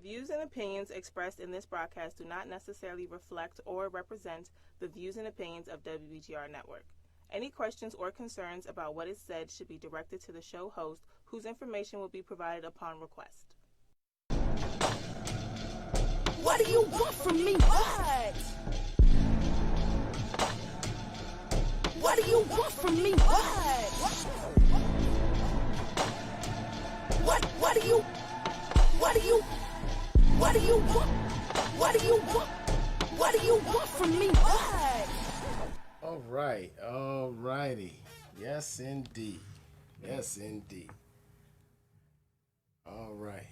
views and opinions expressed in this broadcast do not necessarily reflect or represent the views and opinions of WBGR Network. Any questions or concerns about what is said should be directed to the show host, whose information will be provided upon request. What do you want from me? What? What do you want from me? What? What do you want? What do you want? What do you want from me? What? All righty. Yes, indeed. All right.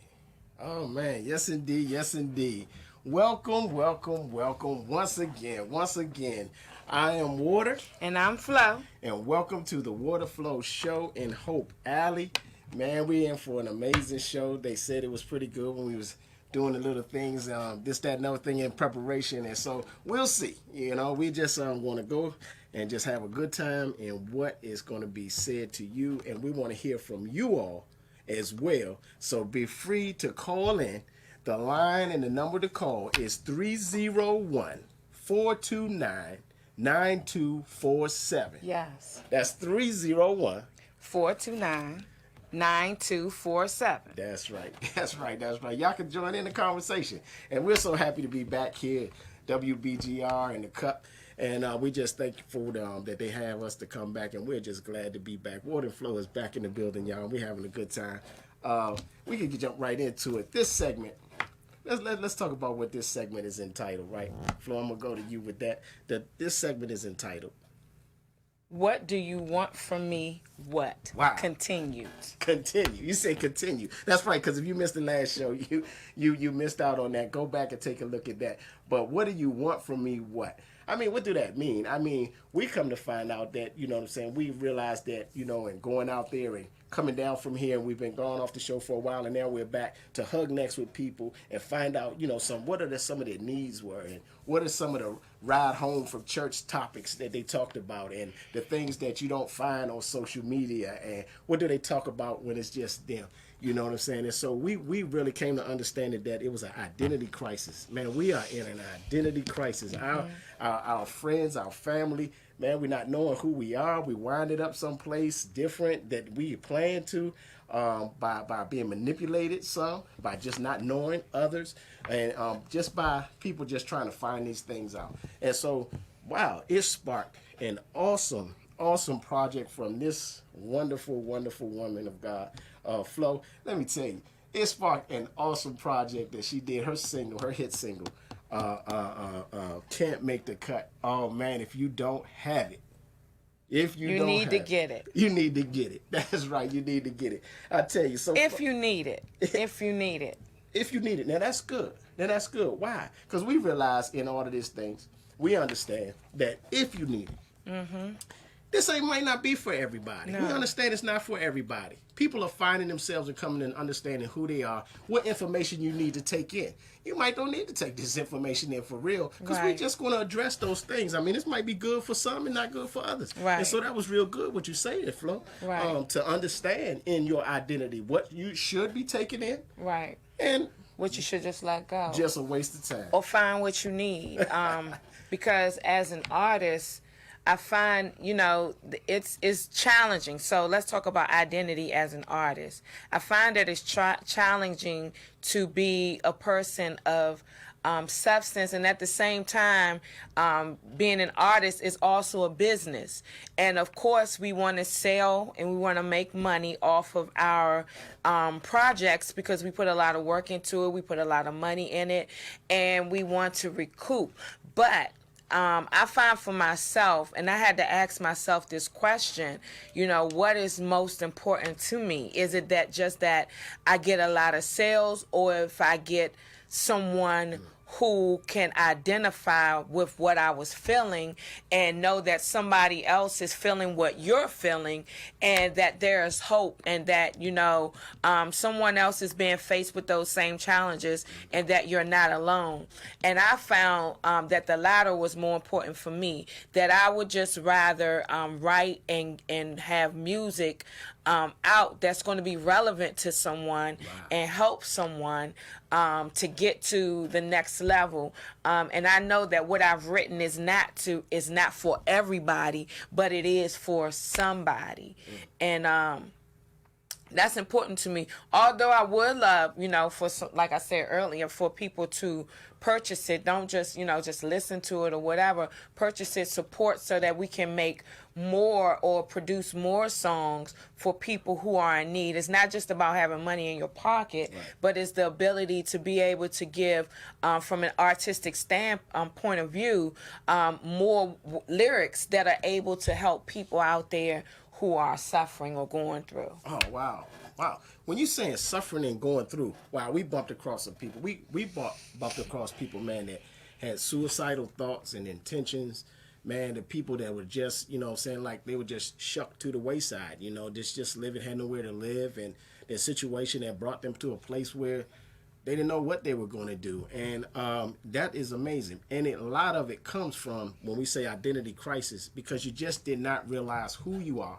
Oh, man. Yes, indeed. Welcome once again. I am Water. And I'm Flo. And welcome to the Water Flow Show in Hope Alley. Man, we're in for an amazing show. They said it was pretty good when we was doing the little things, this, that, and other thing in preparation. And so we'll see. We just want to go and just have a good time in what is going to be said to you. And we want to hear from you all as well. So be free to call in. The line and the number to call is 301-429-9247. Yes. That's 301-429-9247. 429-9247. That's right. Y'all can join in the conversation. And we're so happy to be back here at WBGR and the Cup. And we just thankful that they have us to come back. And we're just glad to be back. Water and Flow is back in the building, y'all. We're having a good time. We can jump right into it. This segment, let's talk about what this segment is entitled, right? Flo, I'm going to go to you with that. This segment is entitled, What do you want from me? What? Wow. Continue. You say continue. That's right, because if you missed the last show, you missed out on that. Go back and take a look at that. But what do you want from me? What? I mean, what do that mean? I mean, we come to find out that, you know what I'm saying, we realized that, and going out there and coming down from here, and we've been gone off the show for a while, and now we're back to hug necks with people and find out, what are some of their needs were, and what are some of the ride home from church topics that they talked about, and the things that you don't find on social media, and what do they talk about when it's just them. You know what I'm saying? And so we really came to understand that it was an identity crisis. Man, we are in an identity crisis. Our friends, our family, man, we're not knowing who we are. We winded up someplace different that we planned to by being manipulated some, by just not knowing others, and just by people just trying to find these things out. And so, wow, it sparked an awesome project from this wonderful woman of God, Flo. Let me tell you, it sparked an awesome project that she did. Her hit single, Can't Make the Cut. Oh man, if you don't have it, you need to get it. You need to get it. That's right. You need to get it. I tell you. So if you need it. Now that's good. Why? Because we realize in all of these things, we understand that if you need it, this might not be for everybody. No. We understand it's not for everybody. People are finding themselves and coming and understanding who they are, what information you need to take in. You might don't need to take this information in for real, because we're just going to address those things. I mean, this might be good for some and not good for others. Right. And so that was real good what you said, Flo. Right. To understand in your identity what you should be taking in. Right. And what you should just let go. Just a waste of time. Or find what you need. Because as an artist, I find, it's challenging. So let's talk about identity as an artist. I find that it's challenging to be a person of substance, and at the same time, being an artist is also a business. And of course, we want to sell and we want to make money off of our projects, because we put a lot of work into it, we put a lot of money in it, and we want to recoup. But I find for myself, and I had to ask myself this question, what is most important to me? Is it that I get a lot of sales, or if I get someone who can identify with what I was feeling and know that somebody else is feeling what you're feeling, and that there's hope, and that, someone else is being faced with those same challenges, and that you're not alone. And I found that the latter was more important for me, that I would just rather write and have music out that's going to be relevant to someone and help someone to get to the next level. And I know that what I've written is not for everybody, but it is for somebody. And that's important to me. Although I would love, for some, like I said earlier, for people to purchase it. Don't just, just listen to it or whatever. Purchase it, support, so that we can make more or produce more songs for people who are in need. It's not just about having money in your pocket, but it's the ability to be able to give, from an artistic point of view, more lyrics that are able to help people out there who are suffering or going through. Oh, wow. Wow. When you're saying suffering and going through, wow, we bumped across some people. We bumped across people, man, that had suicidal thoughts and intentions. Man, the people that were just, saying like they were just shucked to the wayside, just living, had nowhere to live. And their situation that brought them to a place where they didn't know what they were going to do. And that is amazing. And a lot of it comes from when we say identity crisis, because you just did not realize who you are,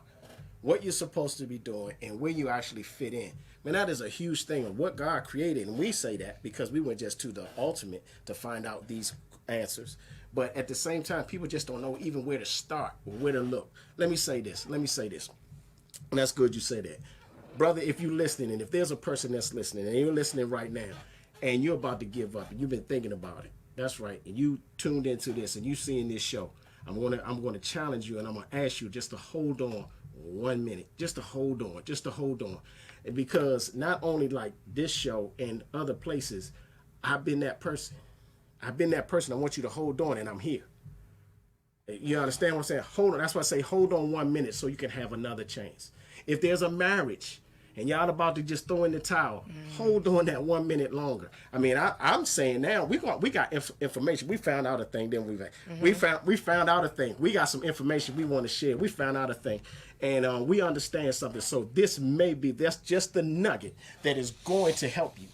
what you're supposed to be doing, and where you actually fit in. Man, that is a huge thing of what God created. And we say that because we went just to the ultimate to find out these answers. But at the same time, people just don't know even where to start or where to look. Let me say this. And that's good you say that. Brother, if you're listening, and if there's a person that's listening, and you're listening right now, and you're about to give up, and you've been thinking about it, that's right, and you tuned into this, and you seeing this show, I'm gonna challenge you, and I'm gonna ask you just to hold on 1 minute, just to hold on, because not only like this show and other places, I've been that person. I want you to hold on, and I'm here. You understand what I'm saying? Hold on. That's why I say hold on 1 minute so you can have another chance. If there's a marriage and y'all about to just throw in the towel, hold on that 1 minute longer. I mean, I'm saying now we got information. We found out a thing, then we found out a thing. We got some information we want to share. We found out a thing, and we understand something. So that's just the nugget that is going to help you.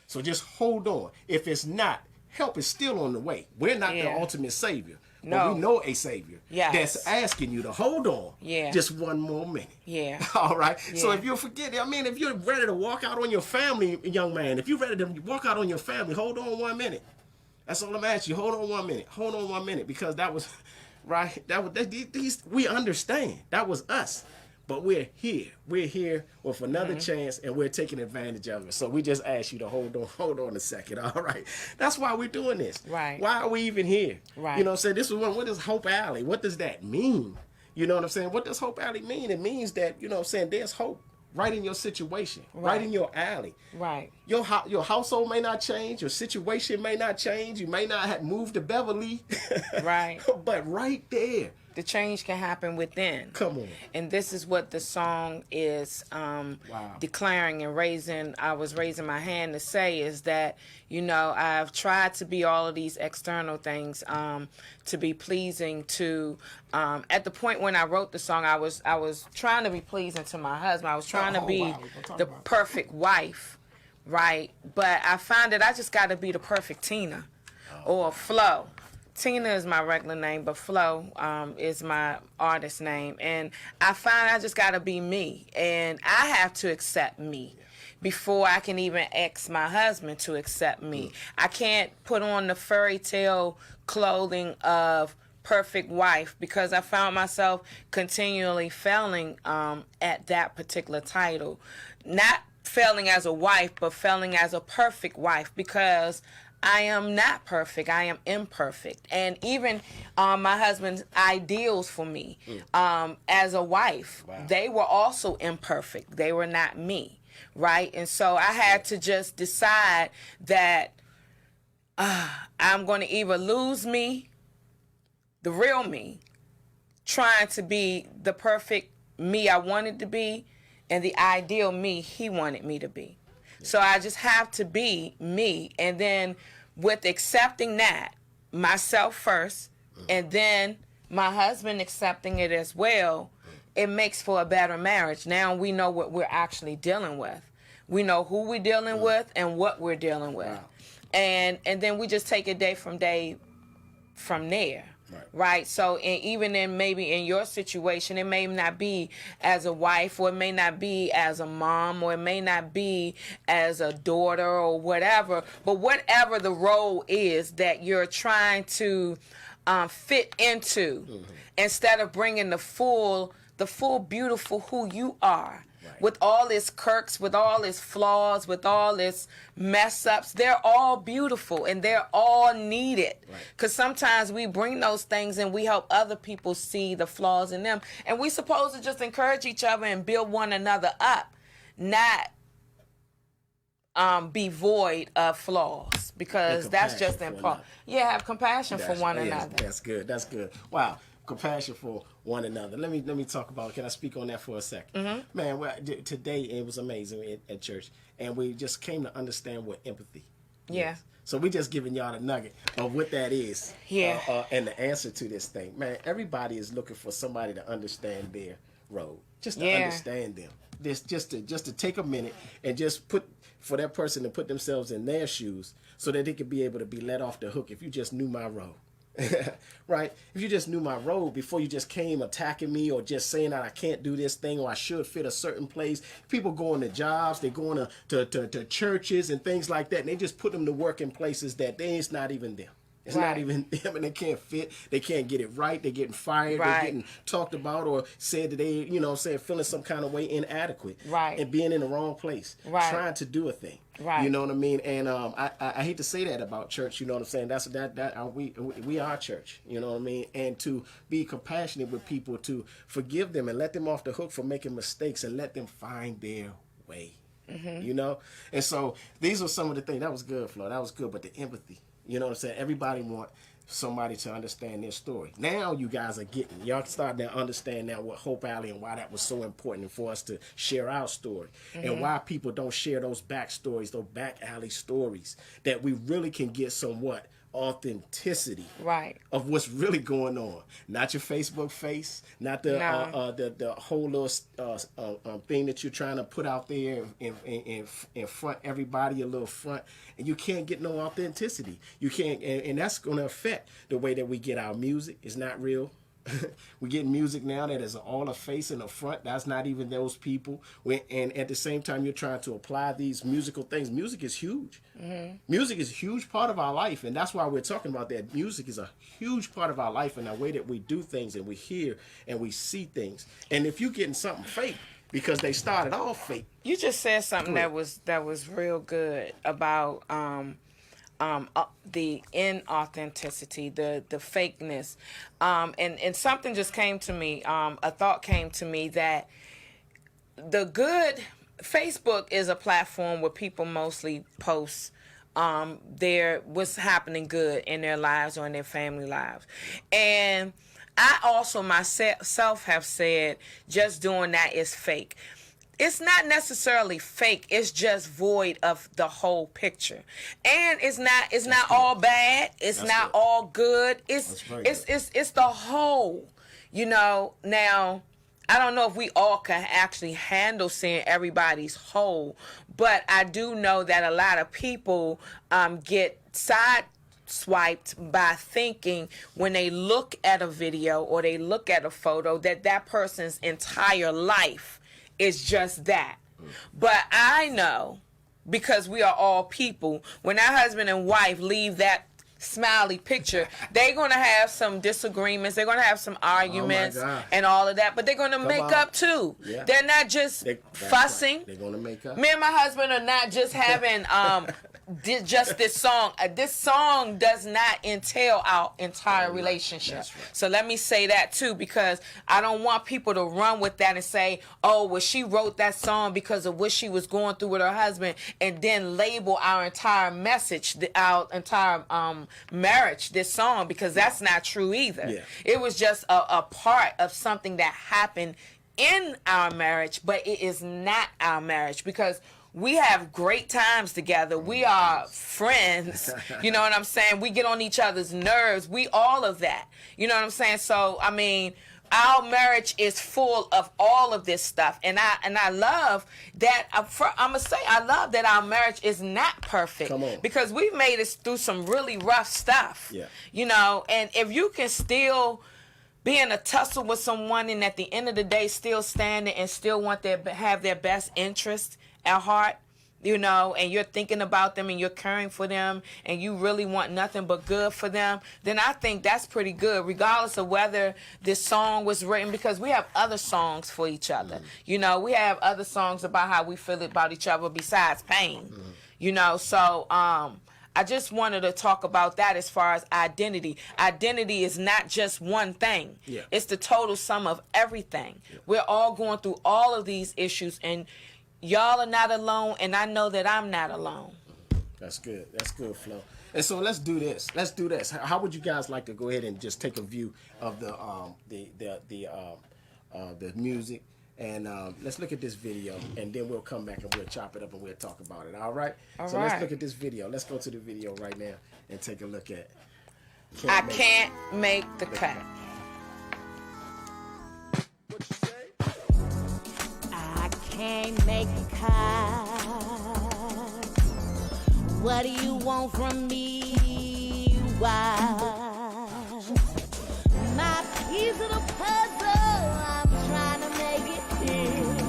So just hold on. If it's not, help is still on the way. We're not the ultimate savior. No. But we know a savior that's asking you to hold on just 1 more minute. Yeah. All right. Yeah. So if you're if you're ready to walk out on your family, young man, if you're ready to walk out on your family, hold on 1 minute. That's all I'm asking you. Hold on 1 minute. Hold on 1 minute, because that was right. We understand. That was us. But we're here. We're here with another chance, and we're taking advantage of it. So we just ask you to hold on a second. All right. That's why we're doing this. Right. Why are we even here? Right. You know what I'm saying? This is what is Hope Alley? What does that mean? You know what I'm saying? What does Hope Alley mean? It means that, you know what I'm saying, there's hope right in your situation, right in your alley. Right. Your household may not change. Your situation may not change. You may not have moved to Beverly. Right. But right there. The change can happen within. Come on. And this is what the song is declaring and I was raising my hand to say, is that, I've tried to be all of these external things to be pleasing to, at the point when I wrote the song, I was trying to be pleasing to my husband. I was trying to be the perfect wife, right? But I find that I just got to be the perfect Tina or Flo. Tina is my regular name, but Flo is my artist name. And I find I just got to be me. And I have to accept me before I can even ask my husband to accept me. I can't put on the fairy tale clothing of perfect wife, because I found myself continually failing at that particular title. Not failing as a wife, but failing as a perfect wife, because I am not perfect. I am imperfect. And even my husband's ideals for me as a wife, they were also imperfect. They were not me, right? And so I had to just decide that I'm going to either lose me, the real me, trying to be the perfect me I wanted to be, and the ideal me he wanted me to be. So I just have to be me, and then with accepting that, myself first, and then my husband accepting it as well, it makes for a better marriage. Now we know what we're actually dealing with. We know who we're dealing with and what we're dealing with. And then we just take it day from there. Right. So, and even in maybe in your situation, it may not be as a wife, or it may not be as a mom, or it may not be as a daughter or whatever, but whatever the role is that you're trying to fit into, instead of bringing the full beautiful who you are. With all its quirks, with all its flaws, with all its mess ups, they're all beautiful and they're all needed. Because sometimes we bring those things and we help other people see the flaws in them. And we're supposed to just encourage each other and build one another up, not be void of flaws, because that's just important. Yeah, have compassion for one another. That's good. That's good. Wow. Compassion for one another. Let me talk about. Can I speak on that for a second? Man, today it was amazing at church, and we just came to understand what empathy is. So we just giving y'all the nugget of what that is. And the answer to this thing. Man, everybody is looking for somebody to understand their road, just to understand them. Just to take a minute and just for that person to put themselves in their shoes, so that they could be able to be let off the hook. If you just knew my road. Right? If you just knew my road before you just came attacking me, or just saying that I can't do this thing, or I should fit a certain place. People going to jobs, they're going to churches and things like that, and they just put them to work in places that it's not even them. It's not even them, and they can't fit. They can't get it right. They're getting fired. They're getting talked about, or said that they, feeling some kind of way inadequate. And being in the wrong place. Trying to do a thing. You know what I mean? And I hate to say that about church. You know what I'm saying? We are church. You know what I mean? And to be compassionate with people, to forgive them and let them off the hook for making mistakes, and let them find their way. You know? And so these are some of the things. That was good, Flo. That was good. But the empathy. You know what I'm saying? Everybody want somebody to understand their story. Now you guys are y'all starting to understand now what Hope Alley, and why that was so important for us to share our story, and why people don't share those backstories, those back alley stories, that we really can get somewhat authenticity of what's really going on. Not your Facebook face, not the whole little thing that you're trying to put out there in front everybody, a little front, and you can't get no authenticity. You can't, and that's going to affect the way that we get our music. It's not real. We get music now that is all a face and a front. That's not even those people. And at the same time, you're trying to apply these musical things. Music is huge. Music is a huge part of our life, and that's why we're talking about that. Music is a huge part of our life, and the way that we do things, and we hear and we see things. And if you're getting something fake because they started off fake, you just said something that was real good about the inauthenticity, the fakeness, and something just came to me. A thought came to me that Facebook is a platform where people mostly post what's happening good in their lives or in their family lives, and I also myself have said just doing that is fake. It's not necessarily fake. It's just void of the whole picture, and it's not all bad. It's not all good. It's the whole. Now I don't know if we all can actually handle seeing everybody's whole, but I do know that a lot of people get sideswiped by thinking when they look at a video or they look at a photo that person's entire life is just that. But I know, because we are all people, when our husband and wife leave that smiley picture, they're going to have some disagreements, they're going to have some arguments and all of that, but they're going to make up too. They're not just fussing. They're going to make up. Me and my husband are not just having just this song. This song does not entail our entire relationship. So let me say that too, because I don't want people to run with that and say, oh, well, she wrote that song because of what she was going through with her husband, and then label our entire message, our entire marriage, this song, because that's not true either. It was just a part of something that happened in our marriage, but it is not our marriage, because we have great times together. We are friends. You know what I'm saying? We get on each other's nerves. We all of that. You know what I'm saying? So, I mean, our marriage is full of all of this stuff, and I love that. I'm gonna say I love that our marriage is not perfect. Come on. Because we've made it through some really rough stuff. Yeah. You know, and if you can still be in a tussle with someone, and at the end of the day still standing and still want have their best interest at heart, you know, and you're thinking about them and you're caring for them and you really want nothing but good for them, then I think that's pretty good, regardless of whether this song was written, because we have other songs for each other. You know, we have other songs about how we feel about each other besides pain. You know, so I just wanted to talk about that as far as identity. Identity is not just one thing. Yeah. It's the total sum of everything. Yeah. We're all going through all of these issues, and y'all are not alone, and I know that I'm not alone. That's good. That's good, Flo. And so let's do this. Let's do this. How would you guys like to go ahead and just take a view of the music? And let's look at this video, and then we'll come back and we'll chop it up and we'll talk about it. All right? So let's look at this video. Let's go to the video right now and take a look at I Can't Make the Cut. What you say? I can't make the cut. What do you want from me? Why? My piece of the puzzle, I'm trying to make it fit.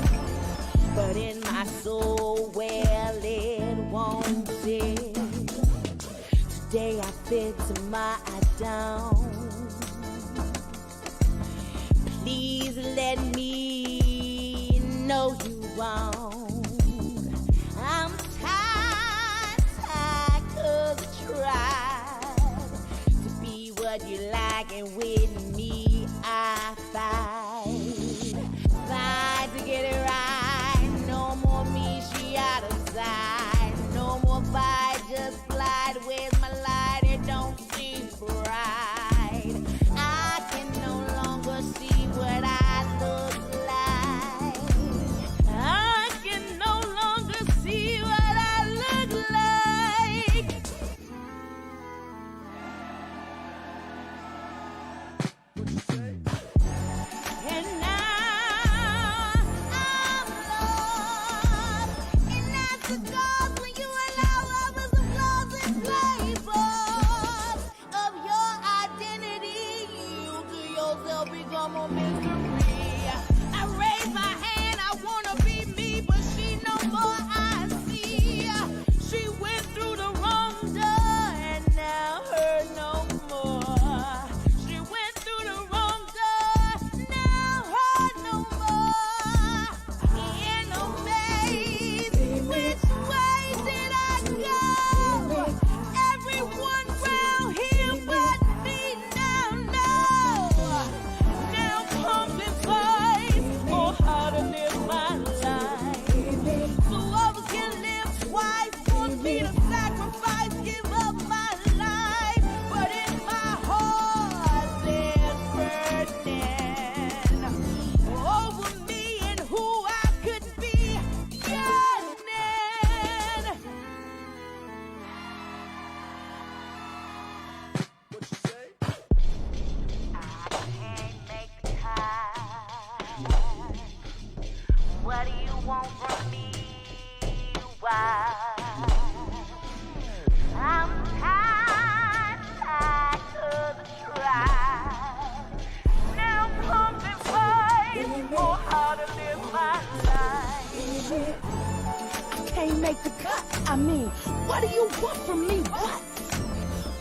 But in my soul, well, it won't fit. Today I fit, tomorrow I don't. Please let me know you won't. I'm tired, 'cause I tried to be what you like, and with me I fight to get it right. No more me, she out of sight. No more fight, just glide. Where's my light? It don't seem bright. I can no longer see what I look like. I can no longer see what I look like. And now I'm lost. And that's the cause when you allow others to flaws and flavors of your identity. You to yourself become a mystery. I raise my hand, I wanna be me, but she no more I see. She went through the wrong door, and now her no more. She went through the wrong door, now her no more. In no maze, which way did I go? Everyone round here but me now know. Now pumping voice for how to live my life. So others can live twice, want me to sacrifice, give up my life. But in my heart there's burden over me and who I could be yearning. What you say? Can't make the cut. What do you want from me? Why? I'm tired of the trial. Now pumping fight for how to live my life. Can't make the cut. I mean, what do you want from me? What?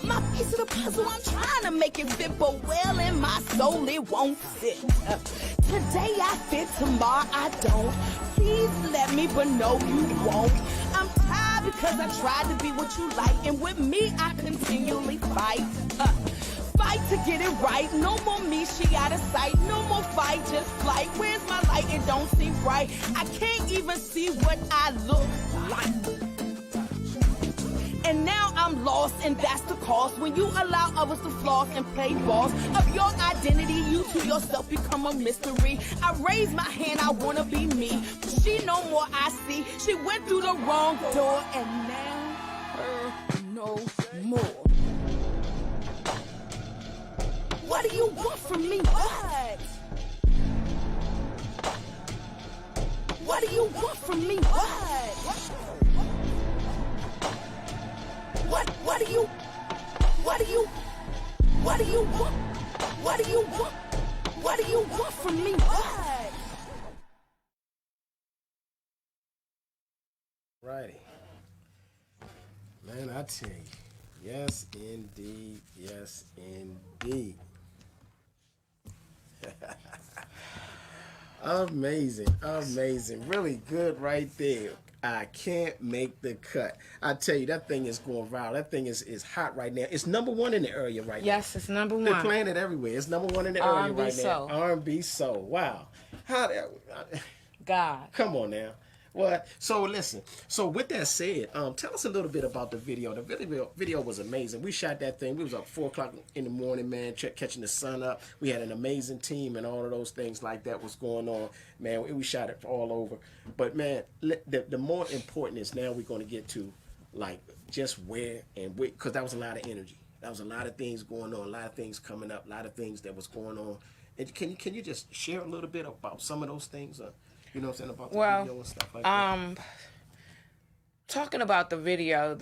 My piece of the puzzle, I'm trying to make it fit, but well, in my soul, it won't fit. Today I fit, tomorrow I don't. Please let me, but no, you won't. I'm tired because I tried to be what you like, and with me, I continually fight. Fight to get it right. No more me, she out of sight. No more fight, just flight. Where's my light? It don't seem right. I can't even see what I look like. And now I'm lost, and that's the cost. When you allow others to floss and play boss of your identity, you to yourself become a mystery. I raise my hand, I wanna be me, but she no more I see. She went through the wrong door, and now her no more. What do you want from me? What? from me? What do you want from me? Righty. Man, I tell you. Yes, indeed. Yes, indeed. Amazing. Amazing. Really good right there. I can't make the cut. I tell you, that thing is going viral. That thing is hot right now. It's number one in the area right now. Yes, it's number They're one. playing it everywhere. It's number one in the area R&B right soul. now. R&B soul. Wow. How that? God. Come on now. What? So listen. So with that said, tell us a little bit about the video. The video was amazing. We shot that thing. We was up 4:00 in the morning, man, catching the sun up. We had an amazing team and all of those things like that was going on, man. We shot it all over. But man, the more important is now we're going to get to like just where and because that was a lot of energy. That was a lot of things going on, a lot of things coming up, a lot of things that was going on. And can you just share a little bit about some of those things? You know what I'm saying, about the video and stuff like that? Talking about the video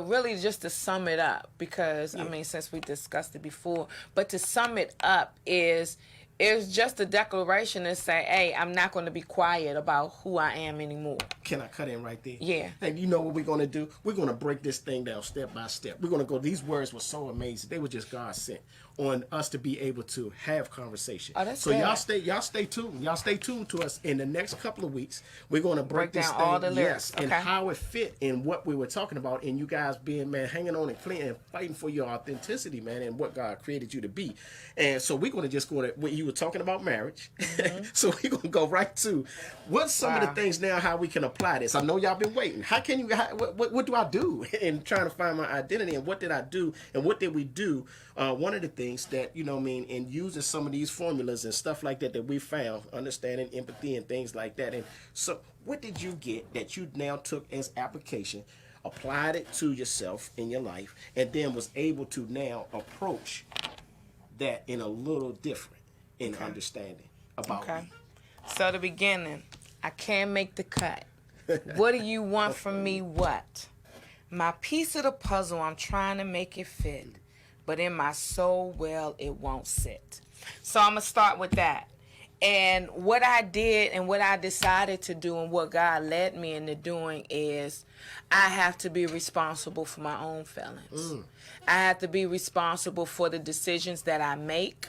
really just to sum it up, because I mean, since we discussed it before, but to sum it up is just a declaration to say, hey, I'm not going to be quiet about who I am anymore. Can I cut in right there? Yeah. And you know what we're going to do? We're going to break this thing down step by step. We're going to go, these words were so amazing. They were just God sent on us to be able to have conversation. Oh, that's so good. y'all stay tuned. Y'all stay tuned to us in the next couple of weeks. We're going to break this down thing, all the lyrics. and Okay. how it fit in what we were talking about, and you guys being, man, hanging on and clean and fighting for your authenticity, man, and what God created you to be. And so we're going to just go to what you were talking about, marriage. Mm-hmm. So we're going to go right to what's some of the things now how we can apply this. I know y'all been waiting. How can you? What do I do in trying to find my identity, and what did I do, and what did we do? One of the things that, you know what I mean, in using some of these formulas and stuff like that we found, understanding empathy and things like that. And so what did you get that you now took as application, applied it to yourself in your life, and then was able to now approach that in a little different in understanding about Okay. me? So the beginning, I can't make the cut. What do you want from me? What? My piece of the puzzle, I'm trying to make it fit, but in my soul, well, it won't sit. So I'm going to start with that. And what I did and what I decided to do and what God led me into doing is I have to be responsible for my own feelings. I have to be responsible for the decisions that I make,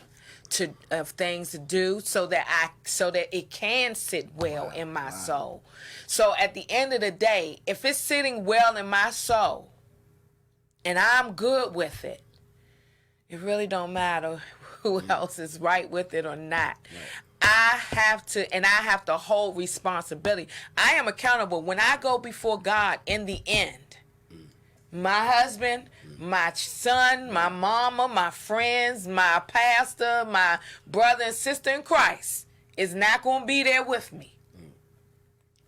of things to do, so that it can sit well in my soul. So at the end of the day, if it's sitting well in my soul and I'm good with it, it really don't matter who else is right with it or not. I have to hold responsibility. I am accountable. When I go before God in the end, my husband, my son, my mama, my friends, my pastor, my brother and sister in Christ is not going to be there with me.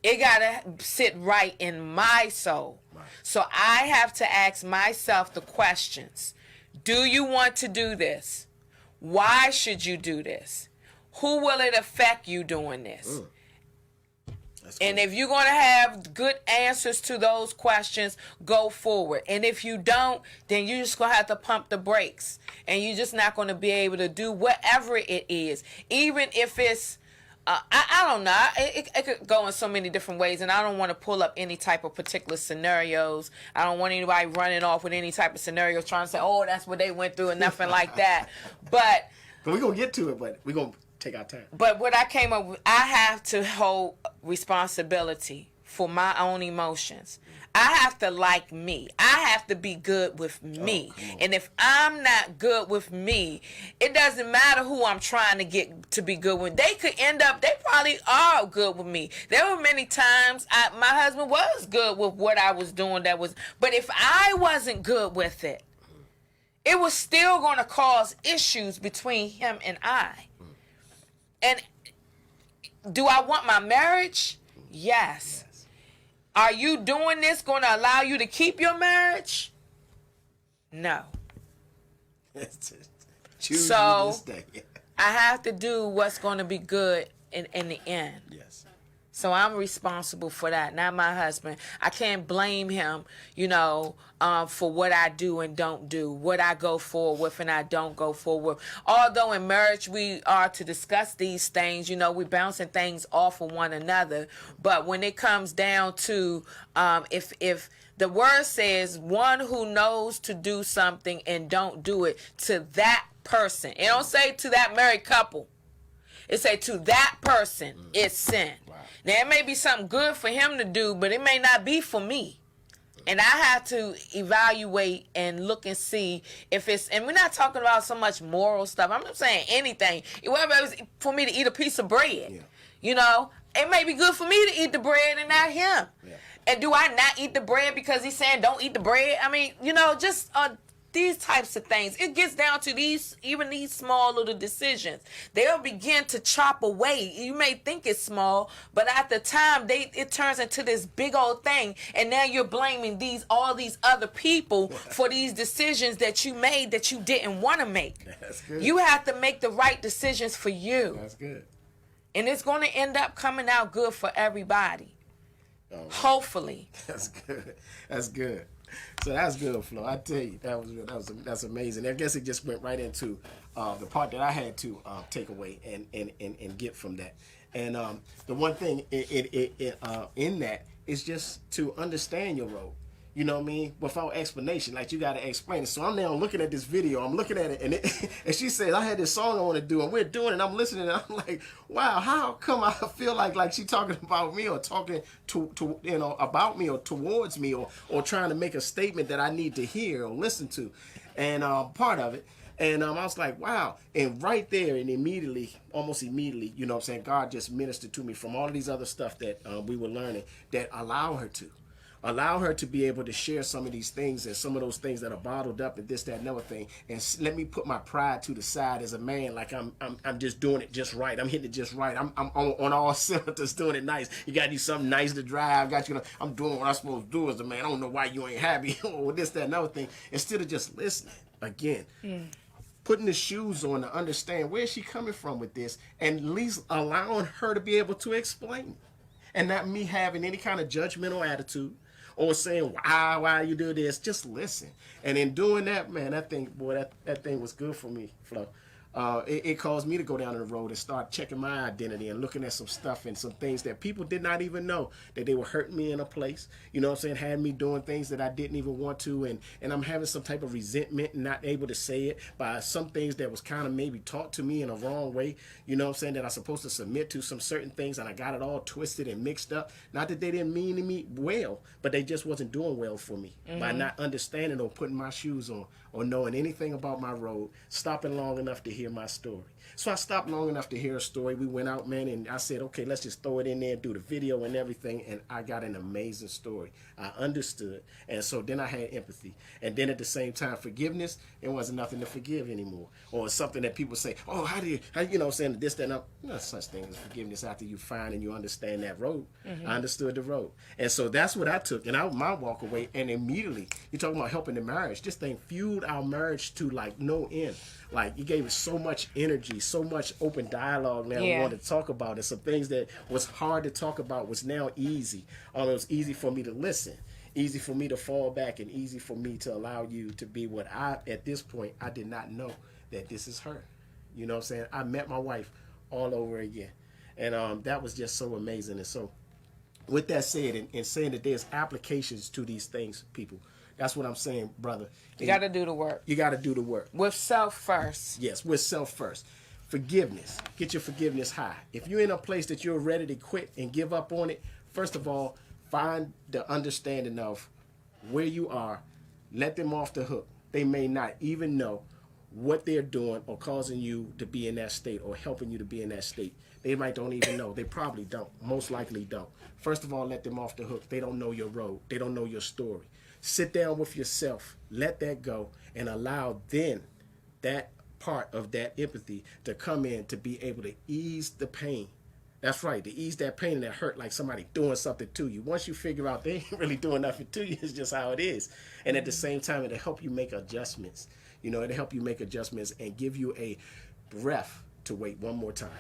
It got to sit right in my soul. So I have to ask myself the questions. Do you want to do this? Why should you do this? Who will it affect you doing this? And if you're going to have good answers to those questions, go forward. And if you don't, then you're just going to have to pump the brakes. And you're just not going to be able to do whatever it is. Even if it's, I don't know. It could go in so many different ways. And I don't want to pull up any type of particular scenarios. I don't want anybody running off with any type of scenarios trying to say, oh, that's what they went through and nothing like that. But we're going to get to it, but we're going to take our time. But what I came up with, I have to hold responsibility for my own emotions. I have to like me. I have to be good with me. And if I'm not good with me, it doesn't matter who I'm trying to get to be good with. They could end up, they probably are good with me. There were many times my husband was good with what I was doing but if I wasn't good with it, it was still going to cause issues between him and I. And do I want my marriage? Yes. Are you doing this going to allow you to keep your marriage? No. Choose So you this day. I have to do what's going to be good in the end. Yes. So I'm responsible for that, not my husband. I can't blame him, for what I do and don't do, what I go forward with and I don't go forward with. Although in marriage we are to discuss these things, we're bouncing things off of one another. But when it comes down to if the word says one who knows to do something and don't do it, to that person. It don't say to that married couple. It say to that person, it's sin. Wow. Now, it may be something good for him to do, but it may not be for me. And I have to evaluate and look and see if it's, and we're not talking about so much moral stuff. I'm just saying anything. Whether it's for me to eat a piece of bread, it may be good for me to eat the bread and not him. Yeah. And do I not eat the bread because he's saying don't eat the bread? I mean, just these types of things. It gets down to these small little decisions. They'll begin to chop away. You may think it's small, but at the time it turns into this big old thing, and now you're blaming all these other people for these decisions that you made that you didn't want to make. That's good. You have to make the right decisions for you. That's good. And it's going to end up coming out good for everybody. Right. Hopefully. That's good. That's good. So that's good, Flo. I tell you, that's amazing. I guess it just went right into the part that I had to take away and get from that. And the one thing in that is just to understand your role. You know what I mean? Without explanation, like you got to explain it. So I'm now looking at this video. I'm looking at it, and she says, I had this song I want to do, and we're doing it. And I'm listening, and I'm like, wow, how come I feel like she talking about me or talking to about me or towards me or trying to make a statement that I need to hear or listen to, and part of it. And I was like, wow. And right there and almost immediately, God just ministered to me from all of these other stuff that we were learning that allow her to be able to share some of these things and some of those things that are bottled up and this, that, and other thing. And let me put my pride to the side as a man, like I'm just doing it just right. I'm hitting it just right. I'm on all cylinders doing it nice. You got to do something nice to drive. I'm doing what I'm supposed to do as a man. I don't know why you ain't happy or this, that, and other thing. Instead of just listening again. Putting the shoes on to understand where is she coming from with this, and at least allowing her to be able to explain. And not me having any kind of judgmental attitude or saying, why you do this. Just listen. And in doing that, man, that thing was good for me, Flo. It caused me to go down the road and start checking my identity and looking at some stuff and some things that people did not even know that they were hurting me in a place, had me doing things that I didn't even want to, and I'm having some type of resentment and not able to say it by some things that was kind of maybe taught to me in a wrong way, that I'm supposed to submit to some certain things, and I got it all twisted and mixed up. Not that they didn't mean to me well, but they just wasn't doing well for me by not understanding or putting my shoes on or knowing anything about my road, stopping long enough to hear my story. So I stopped long enough to hear a story. We went out, man, and I said, okay, let's just throw it in there and do the video and everything. And I got an amazing story. I understood. And so then I had empathy. And then at the same time, forgiveness, it wasn't nothing to forgive anymore. Or something that people say, oh, how saying this, that, and that. No such thing as forgiveness after you find and you understand that road. I understood the road. And so that's what I took. And my walk away, and immediately, you're talking about helping the marriage. This thing fueled our marriage to like no end. Like, you gave us so much energy, so much open dialogue now we wanted to talk about. And some things that was hard to talk about was now easy. It was easy for me to listen, easy for me to fall back, and easy for me to allow you to be what at this point, I did not know that this is her. You know what I'm saying? I met my wife all over again. And that was just so amazing. And so with that said, and saying that there's applications to these things, people, that's what I'm saying, brother. You got to do the work. You got to do the work. With self first. Yes, with self first. Forgiveness. Get your forgiveness high. If you're in a place that you're ready to quit and give up on it, first of all, find the understanding of where you are. Let them off the hook. They may not even know what they're doing or causing you to be in that state or helping you to be in that state. They might don't even know. They probably don't. Most likely don't. First of all, let them off the hook. They don't know your road. They don't know your story. Sit down with yourself, let that go, and allow then that part of that empathy to come in to be able to ease the pain. That's right, to ease that pain and that hurt, like somebody doing something to you. Once you figure out they ain't really doing nothing to you, it's just how it is. And at the same time, it'll help you make adjustments. It'll help you make adjustments and give you a breath to wait one more time.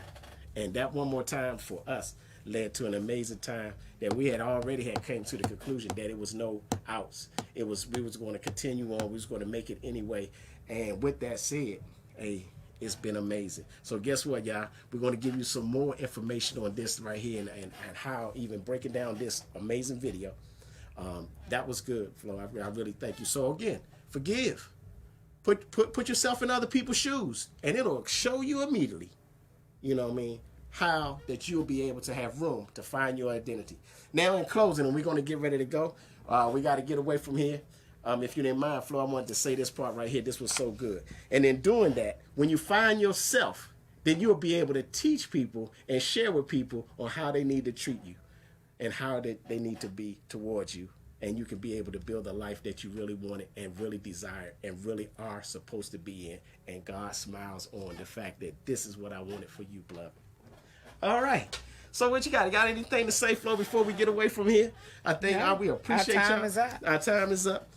And that one more time for us, led to an amazing time that we had already came to the conclusion that it was no outs. We was going to continue on. We was going to make it anyway. And with that said, hey, it's been amazing. So guess what, y'all? We're going to give you some more information on this right here and how even breaking down this amazing video. That was good, Flo. I really thank you. So again, forgive. Put yourself in other people's shoes, and it'll show you immediately, you know what I mean, how that you'll be able to have room to find your identity. Now in closing, and we're going to get ready to go. We got to get away from here. If you didn't mind, Flo, I wanted to say this part right here. This was so good. And in doing that, when you find yourself, then you'll be able to teach people and share with people on how they need to treat you and how they need to be towards you. And you can be able to build a life that you really wanted and really desire and really are supposed to be in. And God smiles on the fact that this is what I wanted for you, beloved. All right. So what you got? You got anything to say, Flo, before we get away from here? I think we appreciate y'all. Our time is up. Our time is up.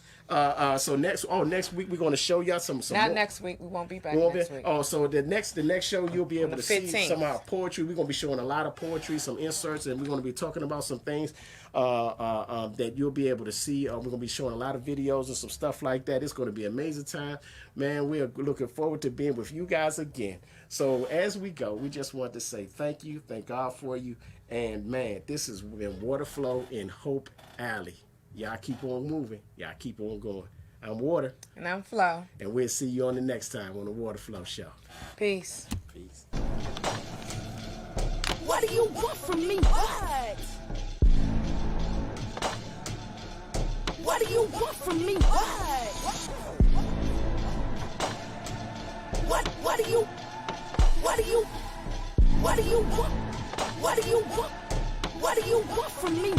So next week we're going to show y'all some Not more. next week. We won't be back next week. Oh, so the next show you'll be able to see 15th. some of our poetry. We're going to be showing a lot of poetry, some inserts, and we're going to be talking about some things that you'll be able to see. We're going to be showing a lot of videos and some stuff like that. It's going to be an amazing time, man. We're looking forward to being with you guys again. So as we go, we just want to say thank you, thank God for you, and man, this has been Water Flow in Hope Alley. Y'all keep on moving. Y'all keep on going. I'm Water. And I'm Flo. And we'll see you on the next time on the Water Flow Show. Peace. Peace. What do you want from me? What do you want from me? What do you want? What do you want from me?